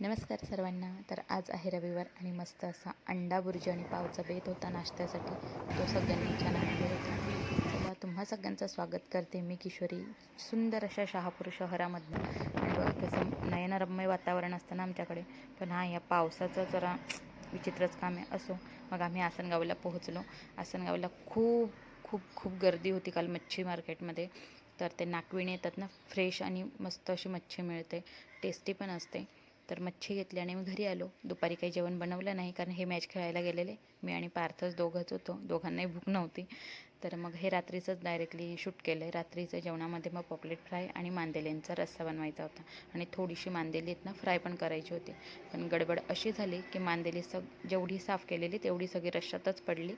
नमस्कार सर्वांना. तर आज आहे रविवार आणि मस्त असा अंडा बुर्जी आणि पावचा बेत होता नाश्त्यासाठी. तो सगळ्यांनी छान आनंद घेतला. चला तुम्हा सगळ्यांचं स्वागत करते मी किशोरी, सुंदर अशा शहापूर शहरामधनं. आणि बघा कसं नयनरम्य वातावरण असतं ना आमच्याकडे. पण या पावसाचं जरा विचित्रच काम आहे. असो, मग आम्ही आसनगावला पोहोचलो. आसनगावला खूप खूप खूप गर्दी होती काल मच्छी मार्केटमध्ये. तर ते नागविणी येतात ना, फ्रेश आणि मस्त अशी मच्छी मिळते, टेस्टी पण असते. तर मच्छी घेतली आणि मी घरी आलो. दुपारी काही जेवण बनवलं नाही, कारण हे मॅच खेळायला गेलेले. मी आणि पार्थच दोघंच होतो. दोघांनाही भूक नव्हती. तर मग हे रात्रीचंच डायरेक्टली शूट केलं आहे. रात्रीचं जेवणामध्ये मग पॉपलेट फ्राय आणि मांदेलींचा रस्सा बनवायचा होता. आणि थोडीशी मांदेली आहेत ना, फ्राय पण करायची होती. पण गडबड अशी झाली की मांदेली जेवढी साफ केलेली तेवढी सगळी रश्शातच पडली.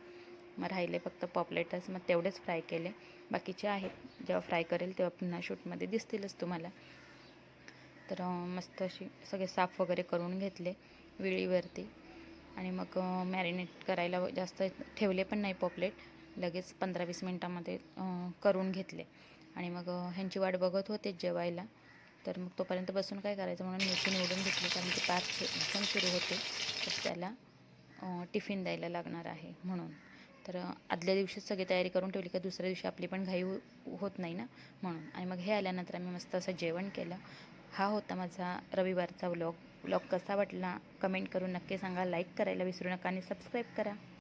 मग राहिले फक्त पॉपलेटच. मग तेवढेच फ्राय केले. बाकीचे आहेत, जेव्हा फ्राय करेल तेव्हा पुन्हा शूटमध्ये दिसतीलच तुम्हाला. तर मस्त अशी सगळे साफ वगैरे करून घेतले विळीवरती. आणि मग मॅरिनेट करायला जास्त ठेवले पण नाही पॉपलेट. लगेच 15-20 मिनटामध्ये करून घेतले. आणि मग ह्यांची वाट बघत होते जेवायला. तर मग तोपर्यंत बसून काय करायचं म्हणून मेथी निवडून घेतली, कारण की पाच एक्झाम सुरू होते. तर त्याला टिफिन द्यायला लागणार आहे म्हणून. तर आदल्या दिवशीच सगळी तयारी करून ठेवली का दुसऱ्या दिवशी आपली पण घाई होत नाही ना, म्हणून. आणि मग हे आल्यानंतर आम्ही मस्त असं जेवण केलं. हा होता माझा रविवारचा व्लॉग. कसा वाटला कमेंट करून नक्की सांगा. लाईक करायला विसरू नका आणि सबस्क्राईब करा.